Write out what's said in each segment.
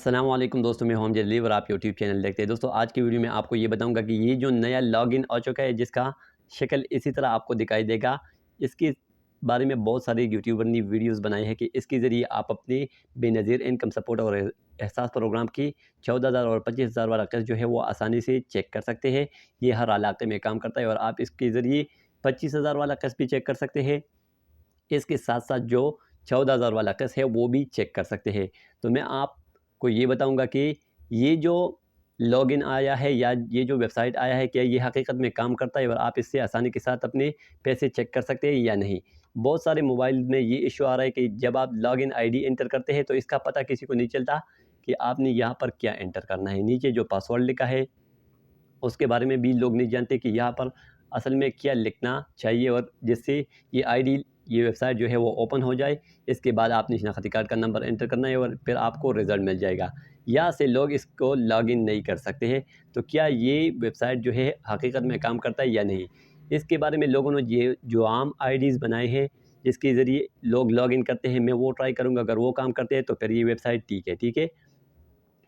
अस्सलाम वालेकुम दोस्तों, मैं हूं जलील और आप यूट्यूब चैनल देखते हैं। दोस्तों आज की वीडियो में आपको ये बताऊंगा कि ये जो नया लॉगिन आ चुका है जिसका शक्ल इसी तरह आपको दिखाई देगा। इसके बारे में बहुत सारे यूट्यूबर ने वीडियोस बनाए हैं कि इसके ज़रिए आप अपने बेनज़ीर इनकम सपोर्ट और एहसास प्रोग्राम की 14,000 और 25,000 वाला कर्ज जो है वो आसानी से चेक कर सकते हैं। ये हर इलाके में काम करता है और आप इसके ज़रिए 25,000 वाला कर्ज भी चेक कर सकते हैं। इसके साथ साथ जो 14,000 वाला कर्ज है वो भी चेक कर सकते हैं। तो मैं आपको ये बताऊंगा कि ये जो लॉगिन आया है या ये जो वेबसाइट आया है क्या ये हकीकत में काम करता है और आप इससे आसानी के साथ अपने पैसे चेक कर सकते हैं या नहीं। बहुत सारे मोबाइल में ये इशू आ रहा है कि जब आप लॉगिन आईडी एंटर करते हैं तो इसका पता किसी को नहीं चलता कि आपने यहाँ पर क्या एंटर करना है। नीचे जो पासवर्ड लिखा है उसके बारे में भी लोग नहीं जानते कि यहाँ पर असल में क्या लिखना चाहिए और जिससे ये आईडी ये वेबसाइट जो है वो ओपन हो जाए। इसके बाद आपने शनाख्ती कार्ड का नंबर एंटर करना है और फिर आपको रिज़ल्ट मिल जाएगा। यहाँ से लोग इसको लॉगिन नहीं कर सकते हैं। तो क्या ये वेबसाइट जो है हकीकत में काम करता है या नहीं, इसके बारे में लोगों ने ये जो आम आईडीज़ बनाए हैं जिसके ज़रिए लोग लॉगिन करते हैं, मैं वो ट्राई करूँगा। अगर वो काम करते हैं तो फिर ये वेबसाइट ठीक है। ठीक है,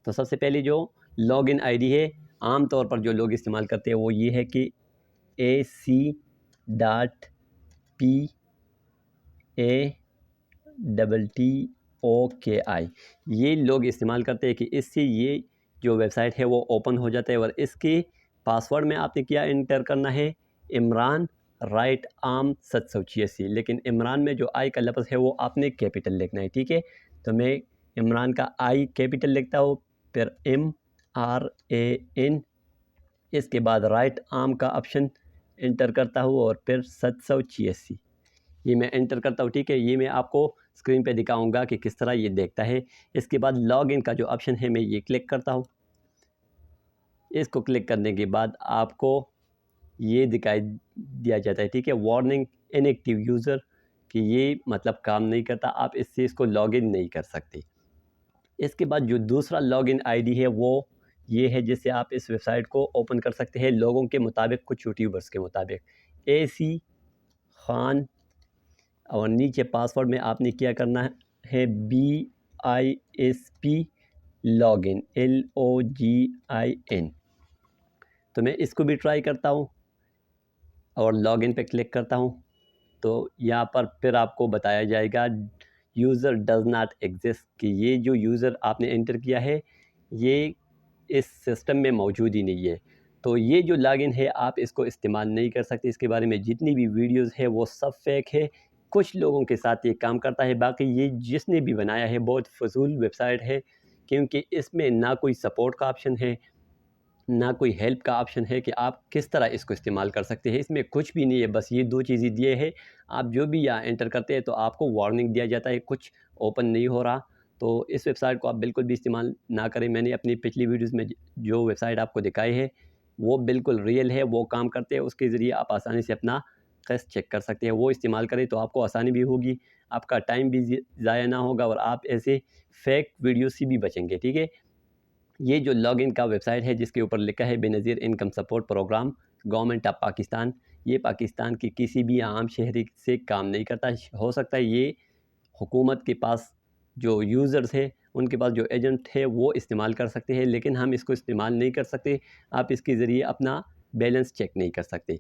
तो सबसे पहले जो लॉगिन आईडी है आम तौर पर जो लोग इस्तेमाल करते हैं वो ये है कि AC.PATTOKI, ये लोग इस्तेमाल करते हैं कि इससे ये जो वेबसाइट है वो ओपन हो जाता है। और इसके पासवर्ड में आपने क्या एंटर करना है, इमरान राइट आर्म 786, लेकिन इमरान में जो आई का लफ्ज़ है वो आपने कैपिटल लिखना है। ठीक है, तो मैं इमरान का आई कैपिटल लिखता हूँ, फिर MRAN, इसके बाद राइट आर्म का ऑप्शन एंटर करता हूँ और फिर 786 ये मैं एंटर करता हूँ। ठीक है, ये मैं आपको स्क्रीन पे दिखाऊंगा कि किस तरह ये देखता है। इसके बाद लॉगिन का जो ऑप्शन है मैं ये क्लिक करता हूँ। इसको क्लिक करने के बाद आपको ये दिखाई दिया जाता है। ठीक है, वार्निंग इनएक्टिव यूज़र, कि ये मतलब काम नहीं करता, आप इससे इसको लॉगिन नहीं कर सकते। इसके बाद जो दूसरा लॉगिन आईडी है वो ये है जिससे आप इस वेबसाइट को ओपन कर सकते हैं लोगों के मुताबिक, कुछ यूट्यूबर्स के मुताबिक AC खान। और नीचे पासवर्ड में आपने क्या करना है, BISP लॉगिन LOGIN। तो मैं इसको भी ट्राई करता हूँ और लॉगिन पे क्लिक करता हूँ। तो यहाँ पर फिर आपको बताया जाएगा यूज़र डज़ नॉट एग्जिस्ट, कि ये जो यूज़र आपने एंटर किया है ये इस सिस्टम में मौजूद ही नहीं है। तो ये जो लॉगिन है आप इसको इस्तेमाल नहीं कर सकते। इसके बारे में जितनी भी वीडियोस है वो सब फेक है। कुछ लोगों के साथ ये काम करता है, बाकी ये जिसने भी बनाया है बहुत फजूल वेबसाइट है, क्योंकि इसमें ना कोई सपोर्ट का ऑप्शन है ना कोई हेल्प का ऑप्शन है कि आप किस तरह इसको इस्तेमाल कर सकते हैं। इसमें कुछ भी नहीं है, बस ये दो चीज़ें दिए हैं। आप जो भी यहाँ एंटर करते हैं तो आपको वार्निंग दिया जाता है कुछ ओपन नहीं हो रहा। तो इस वेबसाइट को आप बिल्कुल भी इस्तेमाल ना करें। मैंने अपनी पिछली वीडियोज़ में जो वेबसाइट आपको दिखाई है वो बिल्कुल रियल है, वो काम करते हैं। उसके ज़रिए आप आसानी से अपना क़र्ज़ चेक कर सकते हैं। वो इस्तेमाल करें तो आपको आसानी भी होगी, आपका टाइम भी ज़ाया ना होगा और आप ऐसे फेक वीडियो से भी बचेंगे। ठीक है, ये जो लॉगिन का वेबसाइट है जिसके ऊपर लिखा है Benazir income support programme government of Pakistan, ये पाकिस्तान के किसी भी आम शहरी से काम नहीं करता। हो सकता है ये हुकूमत के पास जो यूज़र्स है उनके पास जो एजेंट है वो इस्तेमाल कर सकते हैं, लेकिन हम इसको इस्तेमाल नहीं कर सकते। आप इसके ज़रिए अपना बैलेंस चेक नहीं कर सकते।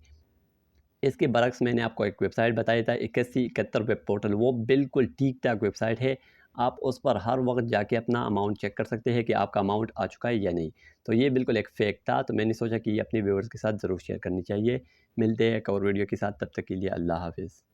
इसके बरक्स मैंने आपको एक वेबसाइट बताया था 8171 वेब पोर्टल, वो बिल्कुल ठीक ठाक वेबसाइट है। आप उस पर हर वक्त जाके अपना अमाउंट चेक कर सकते हैं कि आपका अमाउंट आ चुका है या नहीं। तो ये बिल्कुल एक फ़ेक था, तो मैंने सोचा कि ये अपने व्यूअर्स के साथ ज़रूर शेयर करनी चाहिए। मिलते हैं एक और वीडियो के साथ, तब तक के लिए अल्लाह हाफ़िज़।